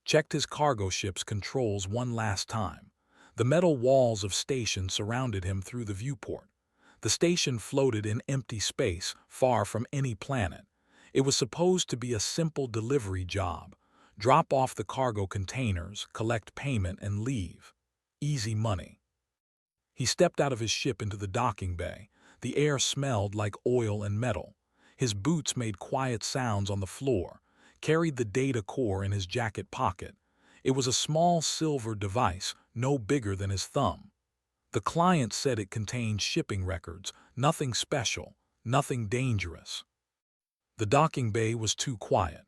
checked his cargo ship's controls one last time. The metal walls of station surrounded him through the viewport. The station floated in empty space, far from any planet. It was supposed to be a simple delivery job. Drop off the cargo containers, collect payment, and leave. Easy money. He stepped out of his ship into the docking bay. The air smelled like oil and metal. His boots made quiet sounds on the floor. Carried the data core in his jacket pocket. It was a small silver device, no bigger than his thumb. The client said it contained shipping records, nothing special, nothing dangerous. The docking bay was too quiet.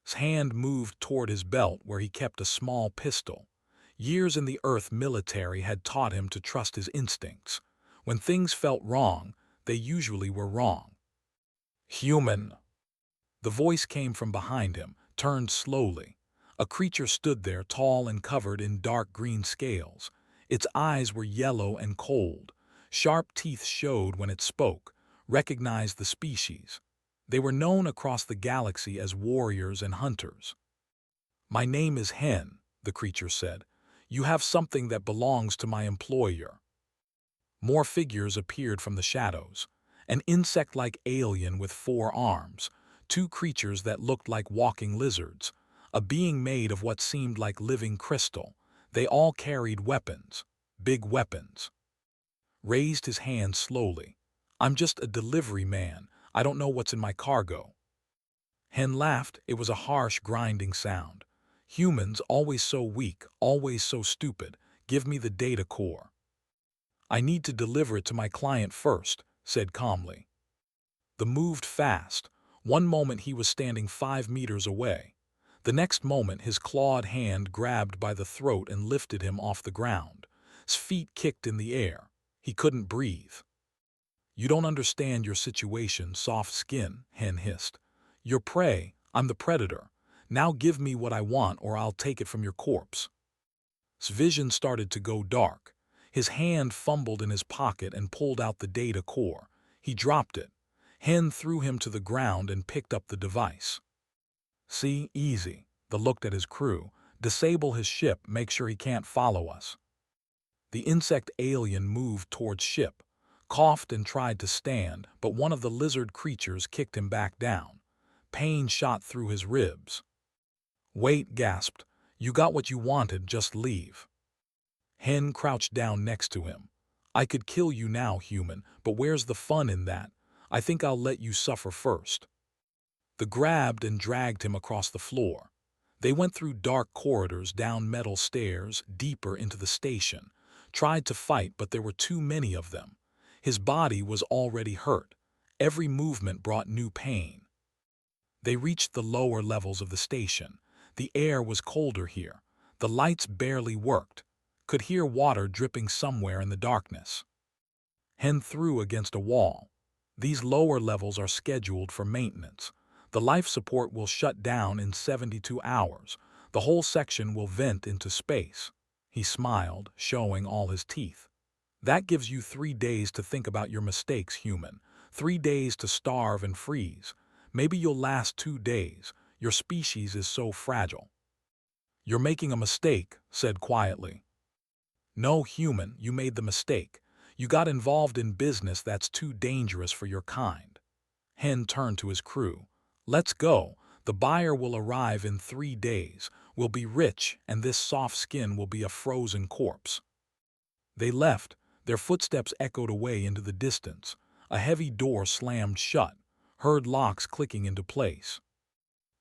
His hand moved toward his belt where he kept a small pistol. Years in the Earth military had taught him to trust his instincts. When things felt wrong, they usually were wrong. Human. The voice came from behind him, turned slowly. A creature stood there, tall and covered in dark green scales. Its eyes were yellow and cold. Sharp teeth showed when it spoke. Recognized the species. They were known across the galaxy as warriors and hunters. "My name is Hen," the creature said. "You have something that belongs to my employer." More figures appeared from the shadows. An insect-like alien with 4 arms. 2 creatures that looked like walking lizards. A being made of what seemed like living crystal. They all carried weapons. Big weapons. Raised his hand slowly. "I'm just a delivery man. I don't know what's in my cargo." Hen laughed. It was a harsh, grinding sound. "Humans, always so weak, always so stupid. Give me the data core." "I need to deliver it to my client first," said calmly. The moved fast. One moment he was standing 5 meters away. The next moment his clawed hand grabbed by the throat and lifted him off the ground. His feet kicked in the air. He couldn't breathe. "You don't understand your situation, soft skin," Hen hissed. "You're prey. I'm the predator. Now give me what I want or I'll take it from your corpse." His vision started to go dark. His hand fumbled in his pocket and pulled out the data core. He dropped it. Hen threw him to the ground and picked up the device. "See, easy." The looked at his crew. "Disable his ship, make sure he can't follow us." The insect alien moved towards ship, coughed and tried to stand, but one of the lizard creatures kicked him back down. Pain shot through his ribs. "Wait," gasped. "You got what you wanted, just leave." Hen crouched down next to him. "I could kill you now, human, but where's the fun in that? I think I'll let you suffer first." They grabbed and dragged him across the floor. They went through dark corridors, down metal stairs, deeper into the station. Tried to fight, but there were too many of them. His body was already hurt. Every movement brought new pain. They reached the lower levels of the station. The air was colder here. The lights barely worked. Could hear water dripping somewhere in the darkness. Hen threw against a wall. "These lower levels are scheduled for maintenance. The life support will shut down in 72 hours. The whole section will vent into space." He smiled, showing all his teeth. "That gives you 3 days to think about your mistakes, human. 3 days to starve and freeze. Maybe you'll last 2 days. Your species is so fragile." "You're making a mistake," said quietly. "No, human, you made the mistake. You got involved in business that's too dangerous for your kind." Hen turned to his crew. "Let's go. The buyer will arrive in 3 days. We'll be rich, and this soft skin will be a frozen corpse." They left. Their footsteps echoed away into the distance. A heavy door slammed shut. Heard locks clicking into place.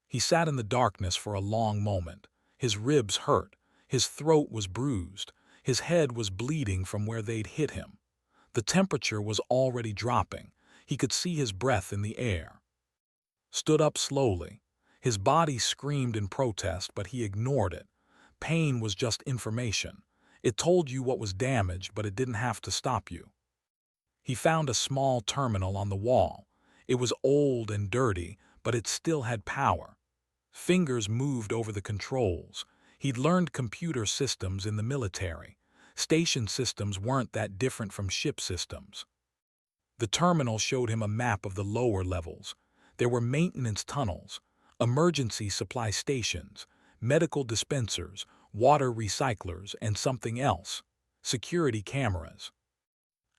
He sat in the darkness for a long moment. His ribs hurt. His throat was bruised. His head was bleeding from where they'd hit him. The temperature was already dropping. He could see his breath in the air. Stood up slowly. His body screamed in protest, but he ignored it. Pain was just information. It told you what was damaged, but it didn't have to stop you. He found a small terminal on the wall. It was old and dirty, but it still had power. Fingers moved over the controls. He'd learned computer systems in the military. Station systems weren't that different from ship systems. The terminal showed him a map of the lower levels. There were maintenance tunnels, emergency supply stations, medical dispensers, water recyclers, and something else: security cameras.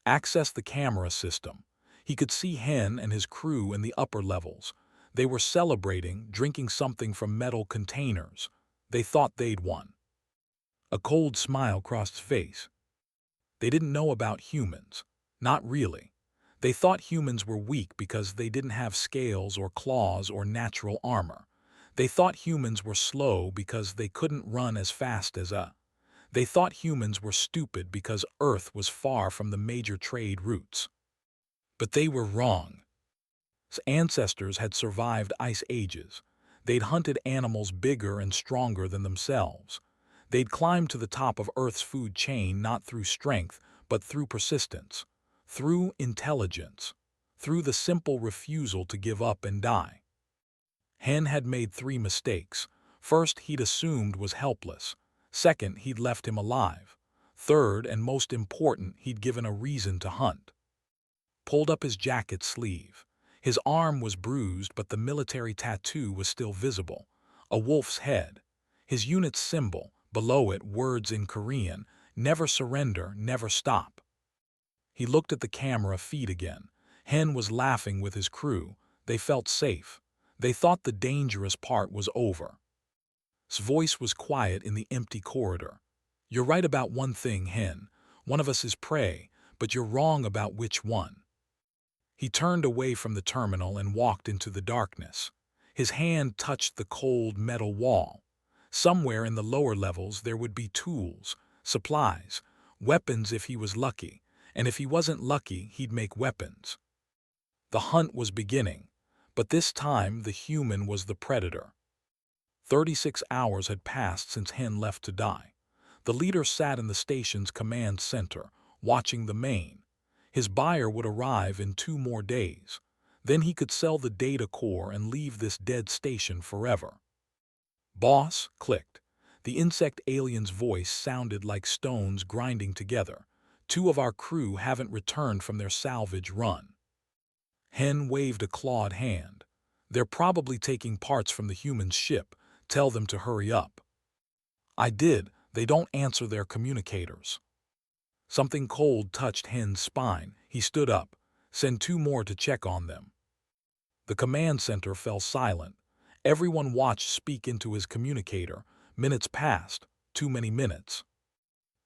Access the camera system. He could see Hen and his crew in the upper levels. They were celebrating, drinking something from metal containers. They thought they'd won. A cold smile crossed his face. They didn't know about humans. Not really. They thought humans were weak because they didn't have scales or claws or natural armor. They thought humans were slow because they couldn't run as fast as a. They thought humans were stupid because Earth was far from the major trade routes. But they were wrong. Ancestors had survived ice ages. They'd hunted animals bigger and stronger than themselves. They'd climbed to the top of Earth's food chain not through strength, but through persistence, through intelligence, through the simple refusal to give up and die. Hen had made 3 mistakes. First, he'd assumed was helpless. Second, he'd left him alive. Third, and most important, he'd given a reason to hunt. Pulled up his jacket sleeve. His arm was bruised, but the military tattoo was still visible. A wolf's head. His unit's symbol, below it words in Korean: "Never surrender, never stop." He looked at the camera feed again. Hen was laughing with his crew. They felt safe. They thought the dangerous part was over. His voice was quiet in the empty corridor. "You're right about one thing, Hen. One of us is prey, but you're wrong about which one." He turned away from the terminal and walked into the darkness. His hand touched the cold metal wall. Somewhere in the lower levels there would be tools, supplies, weapons if he was lucky, and if he wasn't lucky, he'd make weapons. The hunt was beginning, but this time the human was the predator. 36 hours had passed since Hen left to die. The leader sat in the station's command center, watching the main. His buyer would arrive in 2 more days. Then he could sell the data core and leave this dead station forever. "Boss," clicked. The insect alien's voice sounded like stones grinding together. "2 of our crew haven't returned from their salvage run." Hen waved a clawed hand. "They're probably taking parts from the human's ship. Tell them to hurry up." "I did. They don't answer their communicators." Something cold touched Hen's spine. He stood up. "Send 2 more to check on them." The command center fell silent. Everyone watched speak into his communicator. Minutes passed. Too many minutes.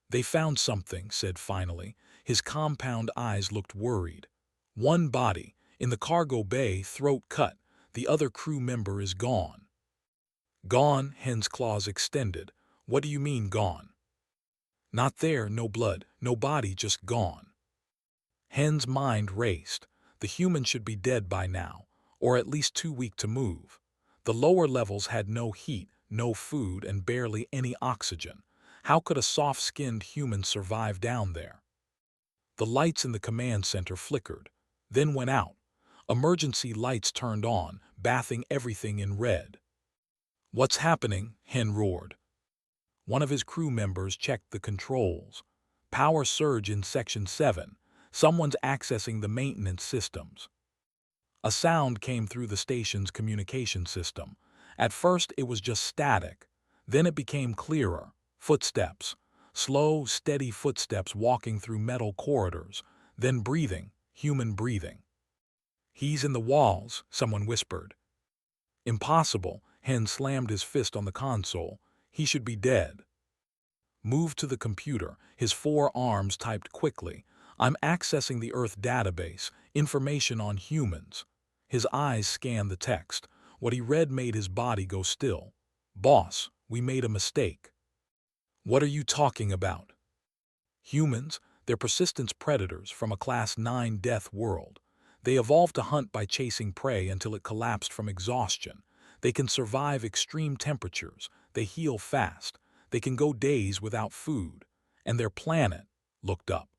"They found something," said finally. His compound eyes looked worried. "1 body, in the cargo bay, throat cut. The other crew member is gone." "Gone?" Hen's claws extended. "What do you mean, gone?" "Not there, no blood, no body, just gone." Hen's mind raced. The human should be dead by now, or at least too weak to move. The lower levels had no heat, no food, and barely any oxygen. How could a soft-skinned human survive down there? The lights in the command center flickered, then went out. Emergency lights turned on, bathing everything in red. "What's happening?" Hen roared. One of his crew members checked the controls. "Power surge in Section 7. Someone's accessing the maintenance systems." A sound came through the station's communication system. At first it was just static. Then it became clearer. Footsteps. Slow, steady footsteps walking through metal corridors. Then breathing, human breathing. "He's in the walls," someone whispered. "Impossible." Hen slammed his fist on the console. "He should be dead." Moved to the computer, his 4 arms typed quickly. "I'm accessing the Earth database, information on humans." His eyes scanned the text. What he read made his body go still. "Boss, we made a mistake." "What are you talking about?" "Humans, they're persistence predators from a Class 9 death world. They evolved to hunt by chasing prey until it collapsed from exhaustion. They can survive extreme temperatures. They heal fast. They can go days without food. And their planet," looked up.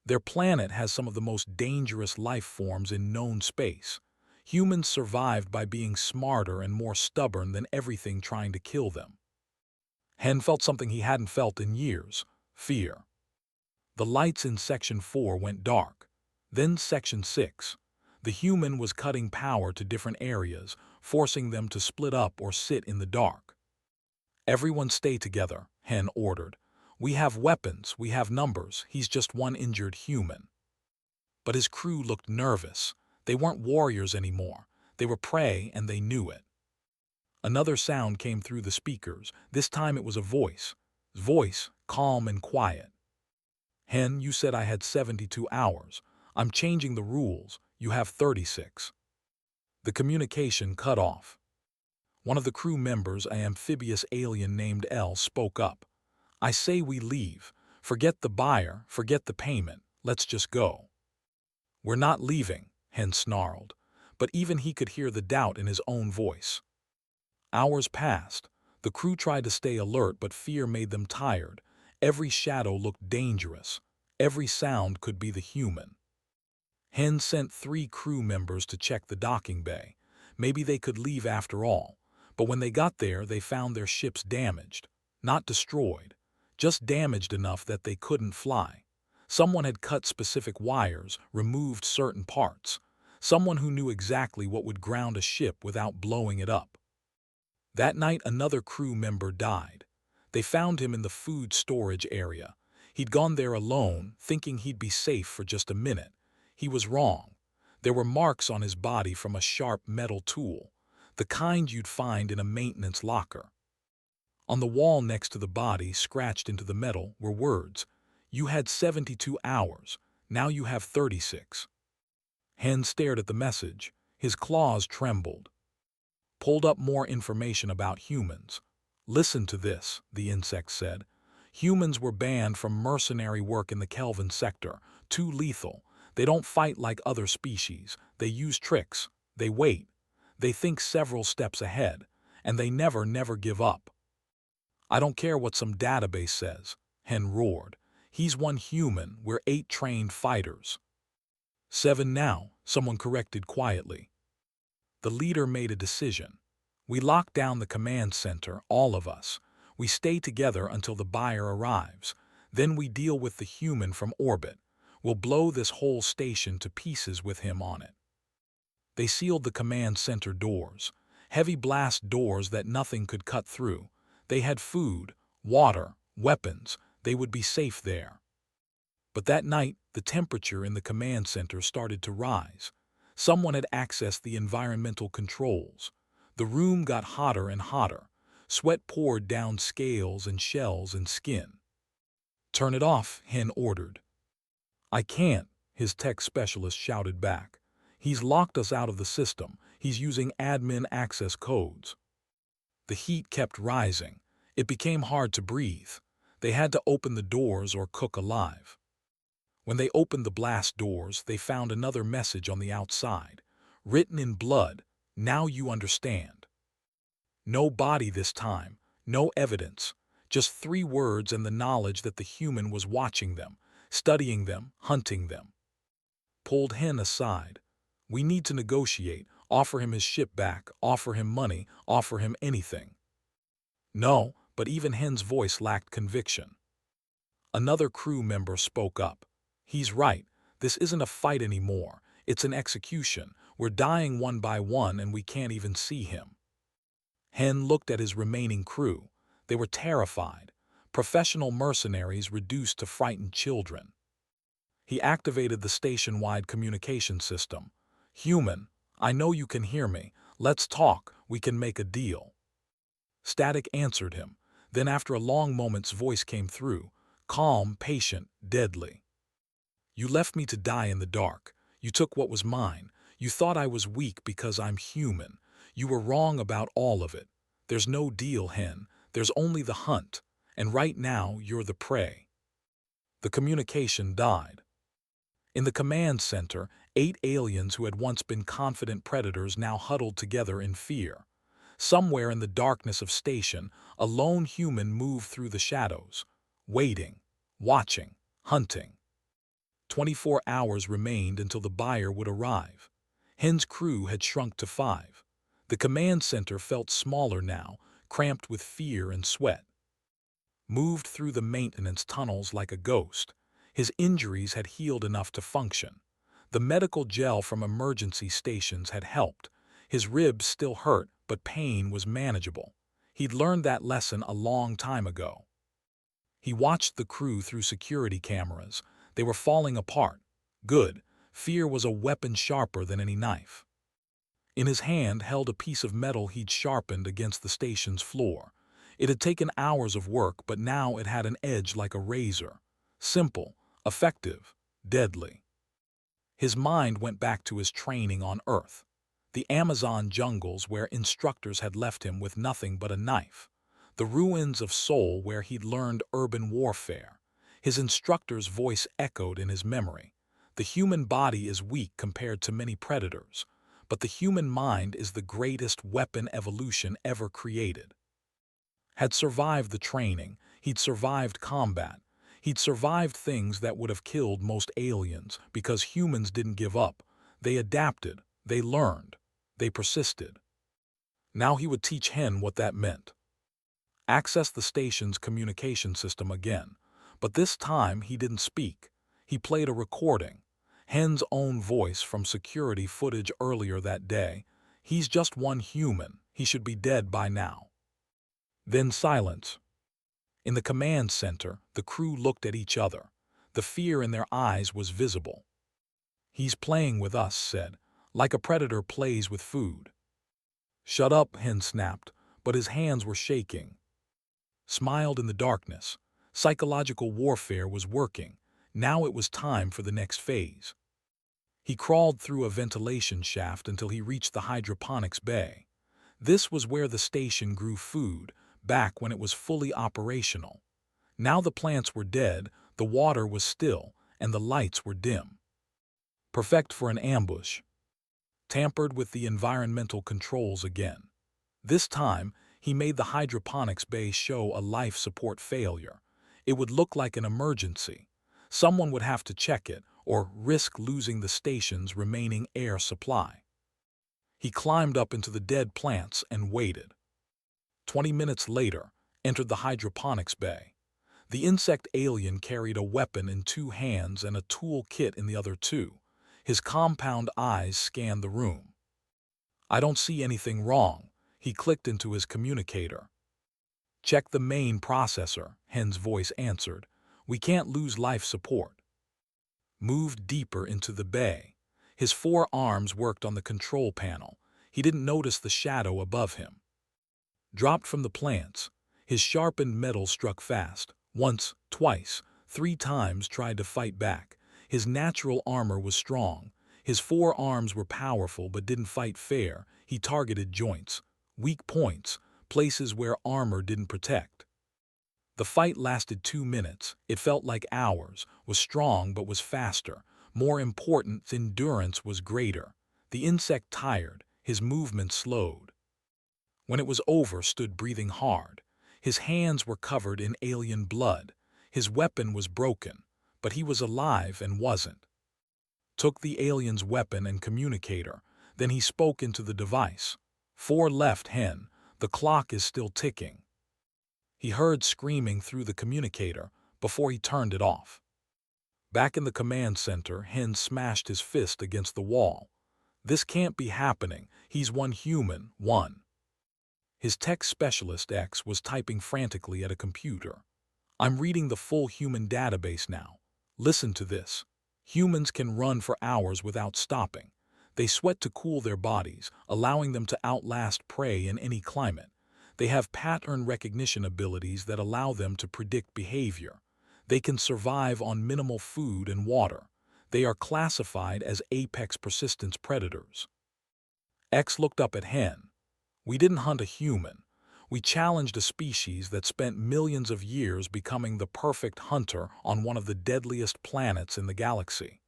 "Their planet has some of the most dangerous life forms in known space. Humans survived by being smarter and more stubborn than everything trying to kill them." Hen felt something he hadn't felt in years: fear. The lights in Section 4 went dark. Then Section 6. The human was cutting power to different areas, forcing them to split up or sit in the dark. "Everyone stay together," Hen ordered. "We have weapons, we have numbers, he's just one injured human." But his crew looked nervous. They weren't warriors anymore. They were prey, and they knew it. Another sound came through the speakers. This time it was a voice. Voice, calm and quiet. "Hen, you said I had 72 hours. I'm changing the rules. You have 36. The communication cut off. One of the crew members, an amphibious alien named L, spoke up. "I say we leave. Forget the buyer, forget the payment. Let's just go." "We're not leaving," Hen snarled, but even he could hear the doubt in his own voice. Hours passed. The crew tried to stay alert, but fear made them tired. Every shadow looked dangerous. Every sound could be the human. Hen sent 3 crew members to check the docking bay. Maybe they could leave after all. But when they got there, they found their ships damaged. Not destroyed. Just damaged enough that they couldn't fly. Someone had cut specific wires, removed certain parts. Someone who knew exactly what would ground a ship without blowing it up. That night, another crew member died. They found him in the food storage area. He'd gone there alone, thinking he'd be safe for just a minute. He was wrong. There were marks on his body from a sharp metal tool, the kind you'd find in a maintenance locker. On the wall next to the body, scratched into the metal, were words. "You had 72 hours. Now you have 36. Hen stared at the message. His claws trembled. Pulled up more information about humans. "Listen to this," the insect said. "Humans were banned from mercenary work in the Kelvin sector. Too lethal. They don't fight like other species. They use tricks. They wait. They think several steps ahead. And they never give up." "I don't care what some database says," Hen roared. "He's one human. We're 8 trained fighters." 7 now, someone corrected quietly. The leader made a decision. "We lock down the command center, all of us. We stay together until the buyer arrives. Then we deal with the human from orbit. We'll blow this whole station to pieces with him on it." They sealed the command center doors. Heavy blast doors that nothing could cut through. They had food, water, weapons. They would be safe there. But that night, the temperature in the command center started to rise. Someone had accessed the environmental controls. The room got hotter and hotter. Sweat poured down scales and shells and skin. "Turn it off," Hen ordered. "I can't," his tech specialist shouted back. "He's locked us out of the system. He's using admin access codes." The heat kept rising. It became hard to breathe. They had to open the doors or cook alive. When they opened the blast doors, they found another message on the outside, written in blood. "Now you understand." No body this time, no evidence, just 3 words and the knowledge that the human was watching them, studying them, hunting them. Pulled Hen aside. "We need to negotiate, offer him his ship back, offer him money, offer him anything." "No," but even Hen's voice lacked conviction. Another crew member spoke up. "He's right. This isn't a fight anymore. It's an execution. We're dying one by one and we can't even see him." Hen looked at his remaining crew. They were terrified. Professional mercenaries reduced to frightened children. He activated the station-wide communication system. "Human, I know you can hear me. Let's talk. We can make a deal." Static answered him. Then after a long moment's voice came through, calm, patient, deadly. "You left me to die in the dark. You took what was mine. You thought I was weak because I'm human. You were wrong about all of it. There's no deal, Hen. There's only the hunt. And right now, you're the prey." The communication died. In the command center, 8 aliens who had once been confident predators now huddled together in fear. Somewhere in the darkness of station, a lone human moved through the shadows, waiting, watching, hunting. 24 hours remained until the buyer would arrive. Hen's crew had shrunk to 5. The command center felt smaller now, cramped with fear and sweat. Moved through the maintenance tunnels like a ghost. His injuries had healed enough to function. The medical gel from emergency stations had helped. His ribs still hurt, but pain was manageable. He'd learned that lesson a long time ago. He watched the crew through security cameras. They were falling apart. Good. Fear was a weapon sharper than any knife. In his hand held a piece of metal he'd sharpened against the station's floor. It had taken hours of work, but now it had an edge like a razor. Simple, effective, deadly. His mind went back to his training on Earth. The Amazon jungles where instructors had left him with nothing but a knife. The ruins of Seoul where he'd learned urban warfare. His instructor's voice echoed in his memory. The human body is weak compared to many predators, but the human mind is the greatest weapon evolution ever created. Had survived the training, he'd survived combat. He'd survived things that would have killed most aliens because humans didn't give up. They adapted, they learned, they persisted. Now he would teach Hen what that meant. Access the station's communication system again, but this time he didn't speak. He played a recording. Hen's own voice from security footage earlier that day. He's just one human. He should be dead by now. Then silence. In the command center, the crew looked at each other. The fear in their eyes was visible. "He's playing with us," said, "like a predator plays with food." "Shut up," Hen snapped, but his hands were shaking. Smiled in the darkness. Psychological warfare was working. Now it was time for the next phase. He crawled through a ventilation shaft until he reached the hydroponics bay. This was where the station grew food, back when it was fully operational. Now the plants were dead, the water was still, and the lights were dim. Perfect for an ambush. Tampered with the environmental controls again. This time, he made the hydroponics bay show a life support failure. It would look like an emergency. Someone would have to check it, or risk losing the station's remaining air supply. He climbed up into the dead plants and waited. 20 minutes later, entered the hydroponics bay. The insect alien carried a weapon in two hands and a tool kit in the other two. His compound eyes scanned the room. "I don't see anything wrong." He clicked into his communicator. "Check the main processor," Hen's voice answered. "We can't lose life support." Moved deeper into the bay. His four arms worked on the control panel. He didn't notice the shadow above him. Dropped from the plants. His sharpened metal struck fast. Once, twice, 3 times tried to fight back. His natural armor was strong. His four arms were powerful but didn't fight fair. He targeted joints, weak points, places where armor didn't protect. The fight lasted 2 minutes. It felt like hours, was strong but was faster. More important, endurance was greater. The insect tired, his movement slowed. When it was over, stood breathing hard. His hands were covered in alien blood. His weapon was broken, but he was alive and wasn't. Took the alien's weapon and communicator. Then he spoke into the device. "4 left, Hen. The clock is still ticking." He heard screaming through the communicator before he turned it off. Back in the command center, Hen smashed his fist against the wall. "This can't be happening. He's one human, one." His tech specialist X was typing frantically at a computer. "I'm reading the full human database now. Listen to this. Humans can run for hours without stopping. They sweat to cool their bodies, allowing them to outlast prey in any climate. They have pattern recognition abilities that allow them to predict behavior. They can survive on minimal food and water. They are classified as apex persistence predators." X looked up at Hen. "We didn't hunt a human. We challenged a species that spent millions of years becoming the perfect hunter on one of the deadliest planets in the galaxy."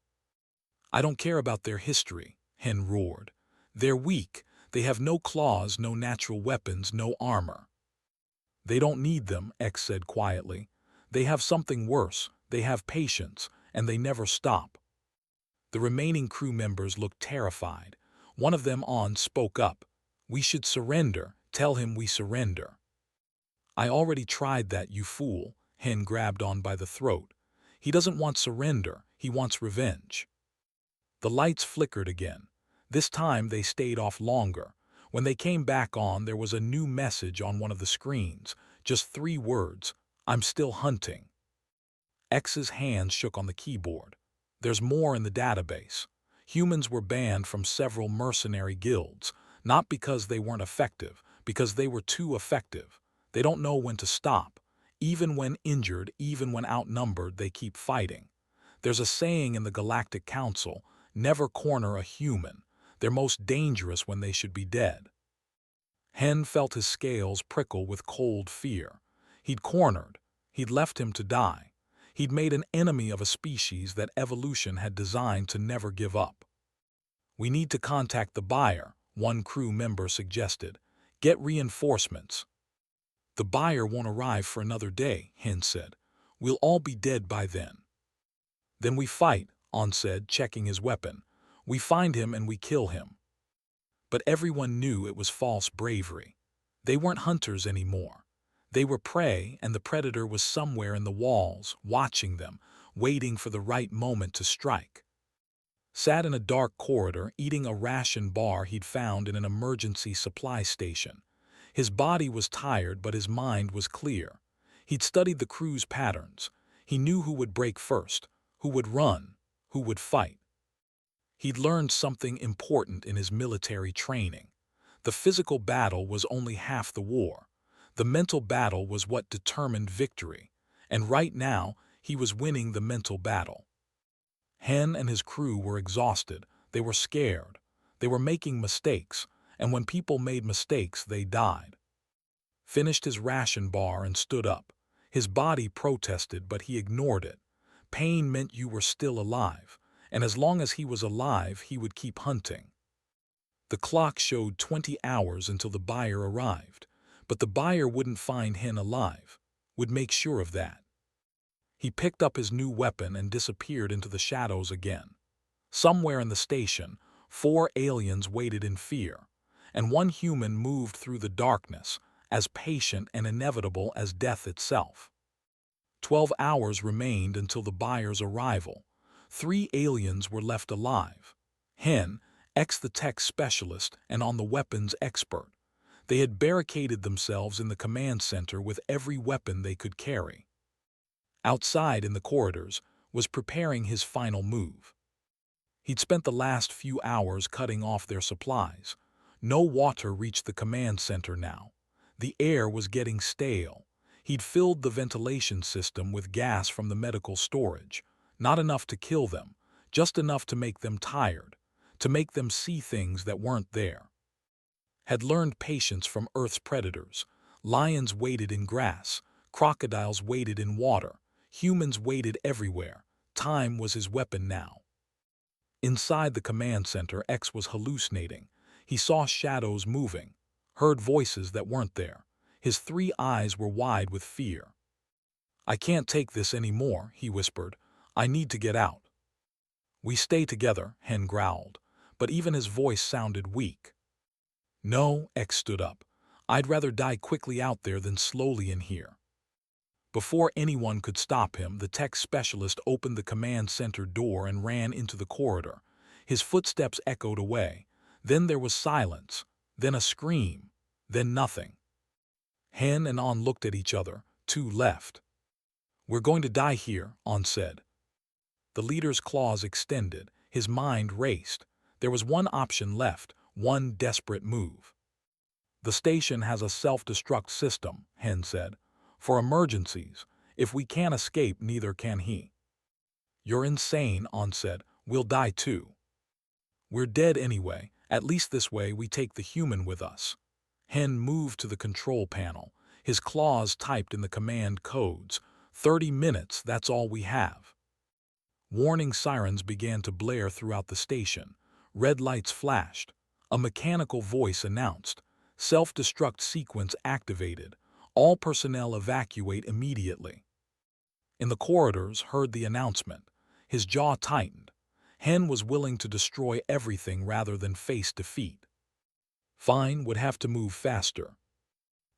"I don't care about their history," Hen roared. "They're weak. They have no claws, no natural weapons, no armor." "They don't need them," X said quietly. "They have something worse. They have patience, and they never stop." The remaining crew members looked terrified. One of them spoke up. "We should surrender. Tell him we surrender." "I already tried that, you fool," Hen grabbed on by the throat. "He doesn't want surrender. He wants revenge." The lights flickered again. This time they stayed off longer. When they came back on, there was a new message on one of the screens. Just 3 words: "I'm still hunting." X's hands shook on the keyboard. There's more in the database. Humans were banned from several mercenary guilds, not because they weren't effective, because they were too effective. They don't know when to stop. Even when injured, even when outnumbered, they keep fighting. There's a saying in the Galactic Council: never corner a human. They're most dangerous when they should be dead. Hen felt his scales prickle with cold fear. He'd cornered. He'd left him to die. He'd made an enemy of a species that evolution had designed to never give up. "We need to contact the buyer," one crew member suggested. "Get reinforcements." "The buyer won't arrive for another day," Hen said. "We'll all be dead by then." "Then we fight," On said, checking his weapon. "We find him and we kill him." But everyone knew it was false bravery. They weren't hunters anymore. They were prey, and the predator was somewhere in the walls, watching them, waiting for the right moment to strike. Sat in a dark corridor, eating a ration bar he'd found in an emergency supply station. His body was tired, but his mind was clear. He'd studied the crew's patterns. He knew who would break first, who would run, who would fight. He'd learned something important in his military training. The physical battle was only half the war. The mental battle was what determined victory. And right now, he was winning the mental battle. Hen and his crew were exhausted. They were scared. They were making mistakes, and when people made mistakes, they died. Finished his ration bar and stood up. His body protested, but he ignored it. Pain meant you were still alive, and as long as he was alive, he would keep hunting. The clock showed 20 hours until the buyer arrived, but the buyer wouldn't find Hen alive, would make sure of that. He picked up his new weapon and disappeared into the shadows again. Somewhere in the station, 4 aliens waited in fear, and one human moved through the darkness, as patient and inevitable as death itself. 12 hours remained until the buyer's arrival. 3 aliens were left alive. Hen, the tech specialist, and On the weapons expert. They had barricaded themselves in the command center with every weapon they could carry. Outside in the corridors was preparing his final move. He'd spent the last few hours cutting off their supplies. No water reached the command center now. The air was getting stale. He'd filled the ventilation system with gas from the medical storage. Not enough to kill them, just enough to make them tired, to make them see things that weren't there. Had learned patience from Earth's predators. Lions waited in grass. Crocodiles waited in water. Humans waited everywhere. Time was his weapon now. Inside the command center, X was hallucinating. He saw shadows moving, heard voices that weren't there. His 3 eyes were wide with fear. "I can't take this anymore," he whispered. "I need to get out." "We stay together," Hen growled, but even his voice sounded weak. "No," X stood up. "I'd rather die quickly out there than slowly in here." Before anyone could stop him, the tech specialist opened the command center door and ran into the corridor. His footsteps echoed away. Then there was silence, then a scream, then nothing. Hen and On looked at each other. 2 left. "We're going to die here," On said. The leader's claws extended. His mind raced. There was one option left, one desperate move. "The station has a self-destruct system," Hen said. "For emergencies. If we can't escape, neither can he." "You're insane," On said. "We'll die too." "We're dead anyway. At least this way we take the human with us." Hen moved to the control panel. His claws typed in the command codes. 30 minutes, that's all we have. Warning sirens began to blare throughout the station. Red lights flashed. A mechanical voice announced, "Self-destruct sequence activated. All personnel evacuate immediately." In the corridors, heard the announcement. His jaw tightened. Hen was willing to destroy everything rather than face defeat. Fine, would have to move faster.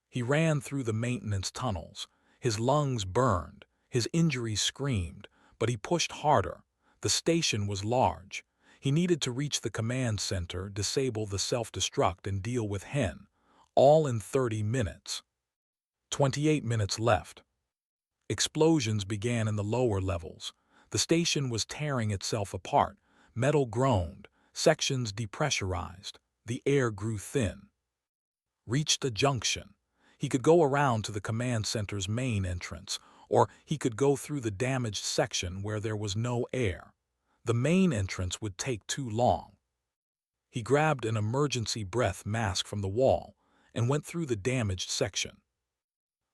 He ran through the maintenance tunnels. His lungs burned. His injuries screamed. But he pushed harder. The station was large. He needed to reach the command center, disable the self-destruct, and deal with Hen, all in 30 minutes. 28 minutes left. Explosions began in the lower levels. The station was tearing itself apart. Metal groaned, sections depressurized. The air grew thin. Reached a junction. He could go around to the command center's main entrance, or he could go through the damaged section where there was no air. The main entrance would take too long. He grabbed an emergency breath mask from the wall and went through the damaged section.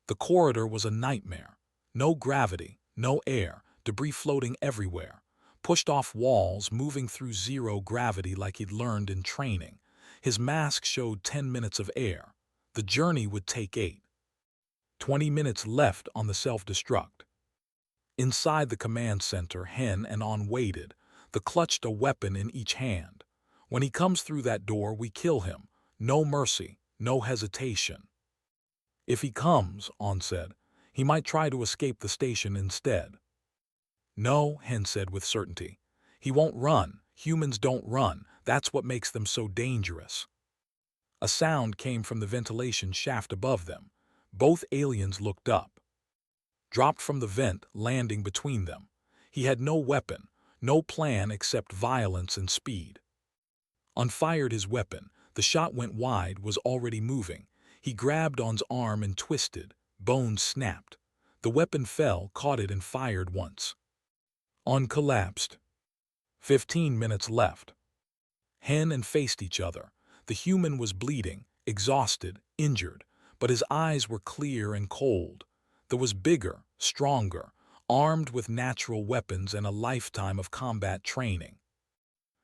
The corridor was a nightmare. No gravity, no air, debris floating everywhere. Pushed off walls, moving through zero gravity like he'd learned in training. His mask showed 10 minutes of air. The journey would take 8. 20 minutes left on the self-destruct. Inside the command center, Hen and On waited. They clutched a weapon in each hand. When he comes through that door, we kill him. No mercy, no hesitation. If he comes, On said, he might try to escape the station instead. No, Hen said with certainty. He won't run. Humans don't run. That's what makes them so dangerous. A sound came from the ventilation shaft above them. Both aliens looked up. Dropped from the vent, landing between them. He had no weapon, no plan except violence and speed. Unfired his weapon. The shot went wide, was already moving. He grabbed On's arm and twisted. Bones snapped. The weapon fell, caught it, and fired once. On collapsed. 15 minutes left. Hen and faced each other. The human was bleeding, exhausted, injured, but his eyes were clear and cold. There was bigger, stronger, armed with natural weapons and a lifetime of combat training.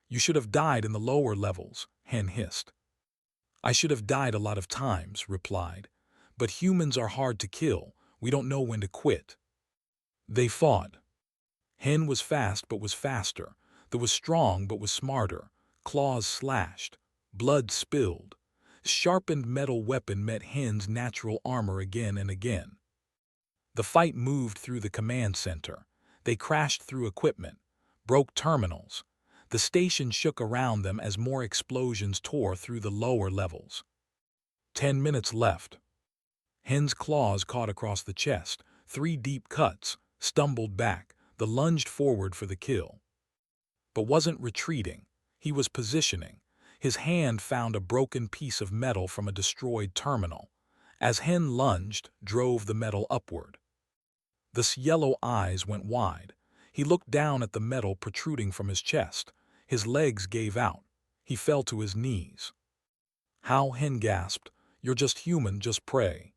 You should have died in the lower levels, Hen hissed. I should have died a lot of times, replied. But humans are hard to kill. We don't know when to quit. They fought. Hen was fast but was faster. There was strong but was smarter. Claws slashed. Blood spilled. Sharpened metal weapon met Hen's natural armor again and again. The fight moved through the command center. They crashed through equipment, broke terminals. The station shook around them as more explosions tore through the lower levels. 10 minutes left. Hen's claws caught across the chest, 3 deep cuts, stumbled back, the lunged forward for the kill. But wasn't retreating, he was positioning. His hand found a broken piece of metal from a destroyed terminal. As Hen lunged, drove the metal upward. The yellow eyes went wide. He looked down at the metal protruding from his chest. His legs gave out. He fell to his knees. How, Hen gasped. You're just human, just prey.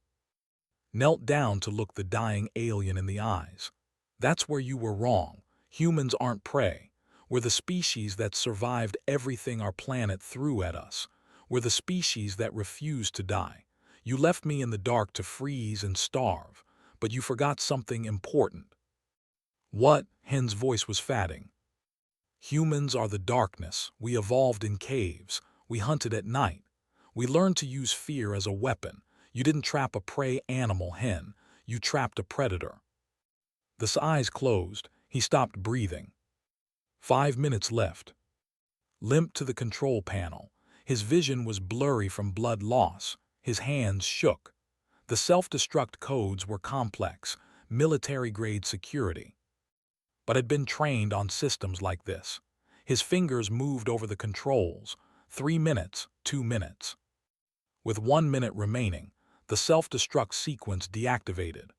Knelt down to look the dying alien in the eyes. That's where you were wrong. Humans aren't prey. We're the species that survived everything our planet threw at us. We're the species that refused to die. You left me in the dark to freeze and starve, but you forgot something important. What? Hen's voice was fatting. Humans are the darkness. We evolved in caves. We hunted at night. We learned to use fear as a weapon. You didn't trap a prey animal, Hen. You trapped a predator. The eyes closed. He stopped breathing. 5 minutes left. Limped to the control panel. His vision was blurry from blood loss. His hands shook. The self-destruct codes were complex, military-grade security, but had been trained on systems like this. His fingers moved over the controls. 3 minutes, 2 minutes. With 1 minute remaining, the self-destruct sequence deactivated.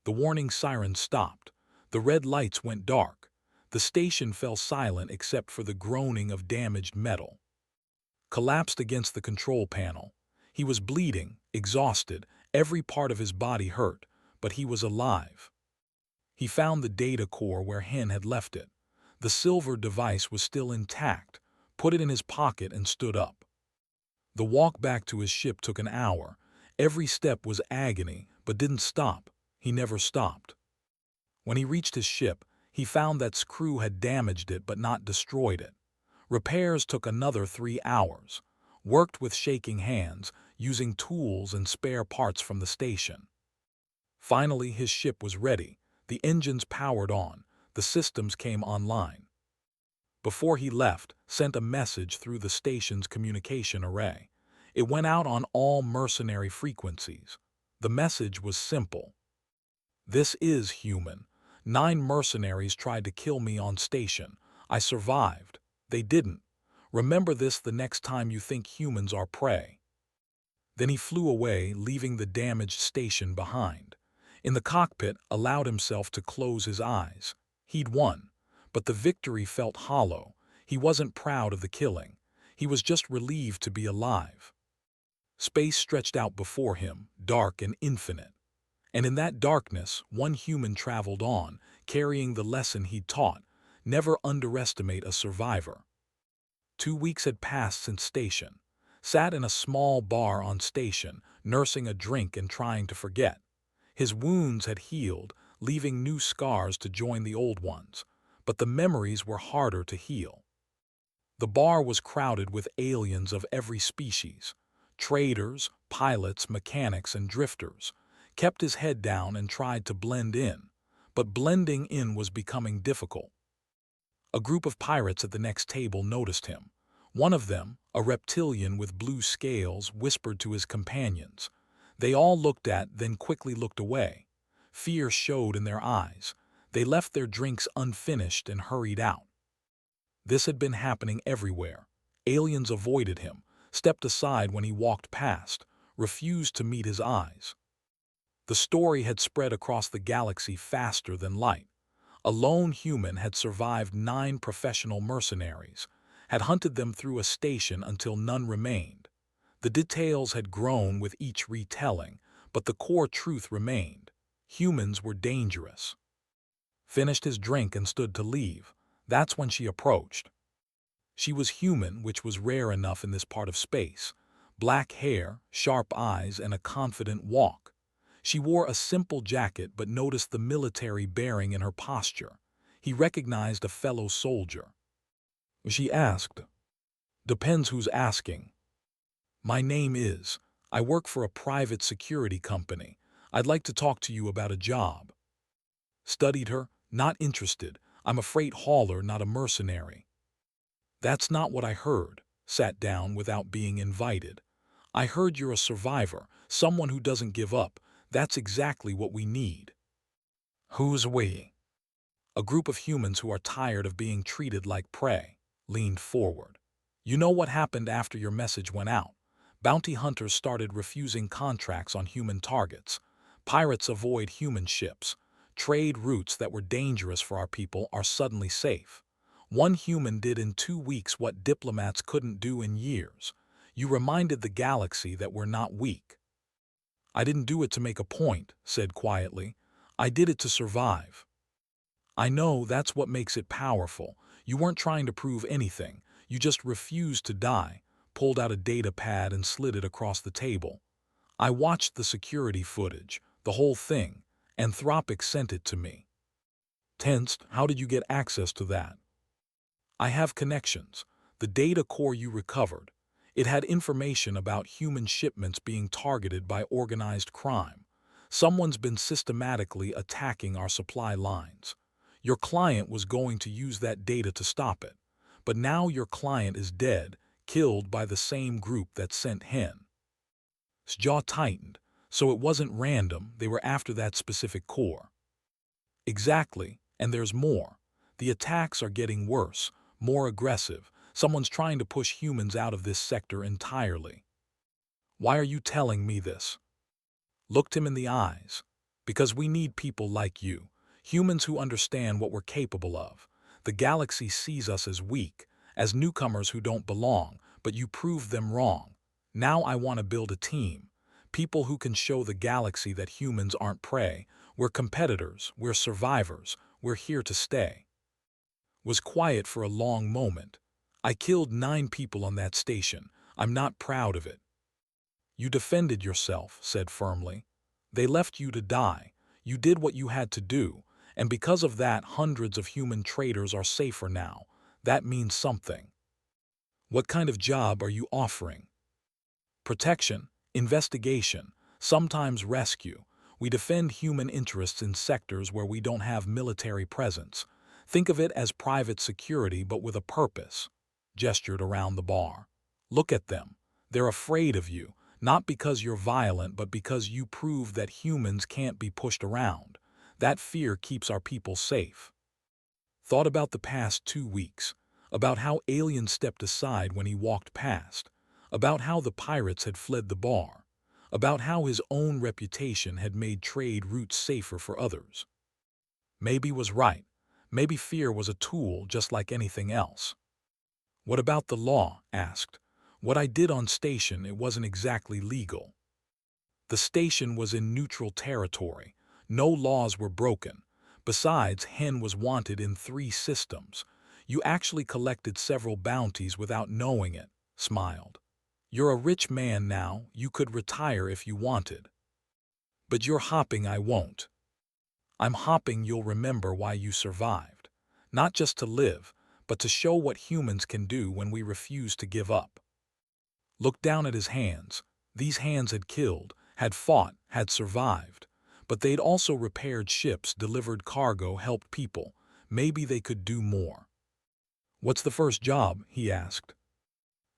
The warning siren stopped. The red lights went dark. The station fell silent except for the groaning of damaged metal. Collapsed against the control panel. He was bleeding, exhausted, every part of his body hurt, but he was alive. He found the data core where Hen had left it. The silver device was still intact, put it in his pocket and stood up. The walk back to his ship took an hour. Every step was agony, but didn't stop. He never stopped. When he reached his ship, he found that crew had damaged it but not destroyed it. Repairs took another 3 hours. Worked with shaking hands, using tools and spare parts from the station. Finally, his ship was ready. The engines powered on. The systems came online. before he left, sent a message through the station's communication array. It went out on all mercenary frequencies. The message was simple. "This is human. 9 mercenaries tried to kill me on station. I survived. They didn't. Remember this the next time you think humans are prey." Then he flew away, leaving the damaged station behind. In the cockpit, allowed himself to close his eyes. He'd won, but the victory felt hollow. He wasn't proud of the killing. He was just relieved to be alive. Space stretched out before him, dark and infinite. And in that darkness, one human traveled on, carrying the lesson he'd taught: never underestimate a survivor. 2 weeks had passed since station. Sat in a small bar on station, nursing a drink and trying to forget. His wounds had healed, leaving new scars to join the old ones, but the memories were harder to heal. The bar was crowded with aliens of every species. Traders, pilots, mechanics, and drifters. Kept his head down and tried to blend in, but blending in was becoming difficult. A group of pirates at the next table noticed him. One of them, a reptilian with blue scales, whispered to his companions. They all looked at, then quickly looked away. Fear showed in their eyes. They left their drinks unfinished and hurried out. This had been happening everywhere. Aliens avoided him, stepped aside when he walked past, refused to meet his eyes. The story had spread across the galaxy faster than light. A lone human had survived 9 professional mercenaries, had hunted them through a station until none remained. The details had grown with each retelling, but the core truth remained. Humans were dangerous. Finished his drink and stood to leave. That's when she approached. She was human, which was rare enough in this part of space. Black hair, sharp eyes, and a confident walk. She wore a simple jacket but noticed the military bearing in her posture. He recognized a fellow soldier. She asked, "Depends who's asking." "My name is. I work for a private security company. I'd like to talk to you about a job." Studied her, not interested. "I'm a freight hauler, not a mercenary." "That's not what I heard." Sat down without being invited. "I heard you're a survivor, someone who doesn't give up. That's exactly what we need." "Who's we?" A group of humans who are tired of being treated like prey. Leaned forward. "You know what happened after your message went out. Bounty hunters started refusing contracts on human targets. Pirates avoid human ships. Trade routes that were dangerous for our people are suddenly safe. One human did in 2 weeks what diplomats couldn't do in years. You reminded the galaxy that we're not weak." "I didn't do it to make a point," said quietly. "I did it to survive." "I know, that's what makes it powerful. You weren't trying to prove anything. You just refused to die." Pulled out a data pad and slid it across the table. "I watched the security footage, the whole thing. Anthropic sent it to me." Tensed. "How did you get access to that?" "I have connections. The data core you recovered. It had information about human shipments being targeted by organized crime. Someone's been systematically attacking our supply lines. Your client was going to use that data to stop it. But now your client is dead, killed by the same group that sent him." His jaw tightened. "So it wasn't random, they were after that specific core." "Exactly, and there's more. The attacks are getting worse, more aggressive. Someone's trying to push humans out of this sector entirely." "Why are you telling me this?" Looked him in the eyes. "Because we need people like you. Humans who understand what we're capable of. The galaxy sees us as weak, as newcomers who don't belong, but you proved them wrong. Now I want to build a team. People who can show the galaxy that humans aren't prey. We're competitors, we're survivors, we're here to stay." Was quiet for a long moment. "I killed 9 people on that station. I'm not proud of it." "You defended yourself," said firmly. "They left you to die. You did what you had to do, and because of that hundreds of human traders are safer now. That means something." "What kind of job are you offering?" "Protection, investigation, sometimes rescue. We defend human interests in sectors where we don't have military presence. Think of it as private security but with a purpose. Gestured around the bar. Look at them. They're afraid of you, not because you're violent but because you prove that humans can't be pushed around. That fear keeps our people safe. Thought about the past 2 weeks, about how aliens stepped aside when he walked past, about how the pirates had fled the bar, about how his own reputation had made trade routes safer for others. Maybe was right. Maybe fear was a tool just like anything else. What about the law? Asked. What I did on station, it wasn't exactly legal. The station was in neutral territory. No laws were broken. Besides, Hen was wanted in 3 systems. You actually collected several bounties without knowing it, smiled. You're a rich man now, you could retire if you wanted. But you're hopping, I won't. I'm hopping, you'll remember why you survived. Not just to live, but to show what humans can do when we refuse to give up. Looked down at his hands. These hands had killed, had fought, had survived. But they'd also repaired ships, delivered cargo, helped people. Maybe they could do more. What's the first job? He asked.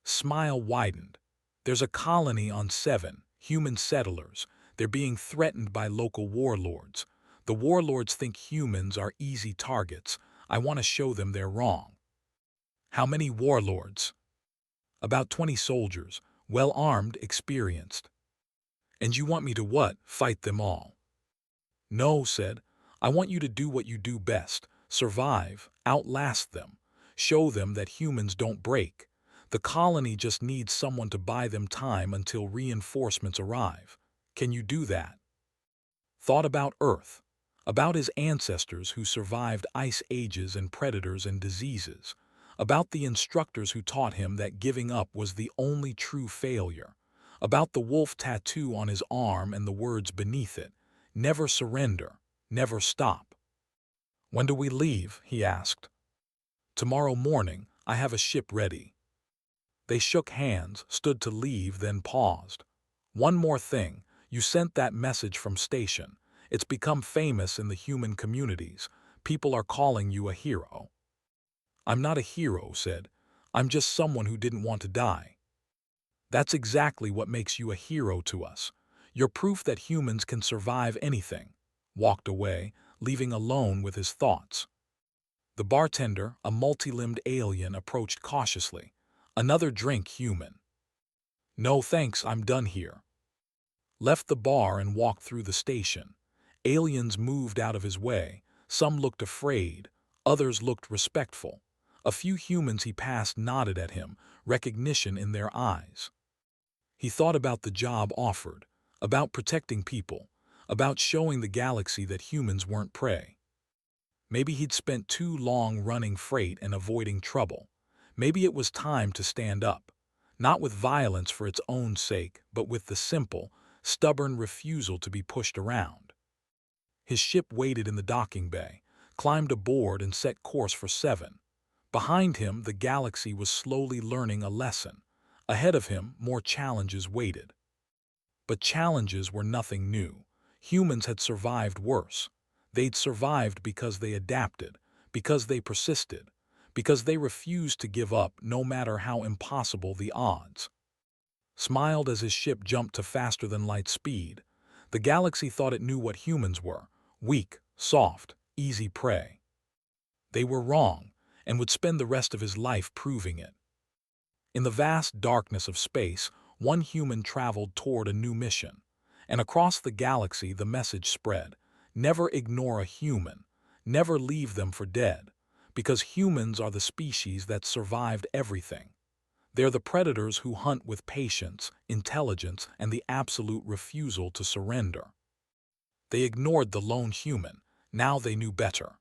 Smile widened. There's a colony on 7, human settlers. They're being threatened by local warlords. The warlords think humans are easy targets. I want to show them they're wrong. How many warlords? About 20 soldiers, well-armed, experienced. And you want me to what? Fight them all? No, said. I want you to do what you do best. Survive, outlast them. Show them that humans don't break. The colony just needs someone to buy them time until reinforcements arrive. Can you do that? Thought about Earth. About his ancestors who survived ice ages and predators and diseases. About the instructors who taught him that giving up was the only true failure. About the wolf tattoo on his arm and the words beneath it. Never surrender, never stop. When do we leave? He asked. Tomorrow morning, I have a ship ready. They shook hands, stood to leave, then paused. One more thing, you sent that message from station. It's become famous in the human communities. People are calling you a hero. I'm not a hero, said. I'm just someone who didn't want to die. That's exactly what makes you a hero to us. You're proof that humans can survive anything. Walked away, leaving alone with his thoughts. The bartender, a multi-limbed alien, approached cautiously. Another drink, human. No thanks, I'm done here. Left the bar and walked through the station. Aliens moved out of his way. Some looked afraid, others looked respectful. A few humans he passed nodded at him, recognition in their eyes. He thought about the job offered, about protecting people, about showing the galaxy that humans weren't prey. Maybe he'd spent too long running freight and avoiding trouble. Maybe it was time to stand up, not with violence for its own sake, but with the simple, stubborn refusal to be pushed around. His ship waited in the docking bay, climbed aboard and set course for 7. Behind him, the galaxy was slowly learning a lesson. Ahead of him, more challenges waited. But challenges were nothing new. Humans had survived worse. They'd survived because they adapted, because they persisted, because they refused to give up no matter how impossible the odds. Smiled as his ship jumped to faster-than-light speed. The galaxy thought it knew what humans were: weak, soft, easy prey. They were wrong, and would spend the rest of his life proving it. In the vast darkness of space, one human traveled toward a new mission, and across the galaxy the message spread: never ignore a human, never leave them for dead, because humans are the species that survived everything. They're the predators who hunt with patience, intelligence, and the absolute refusal to surrender. They ignored the lone human. Now they knew better.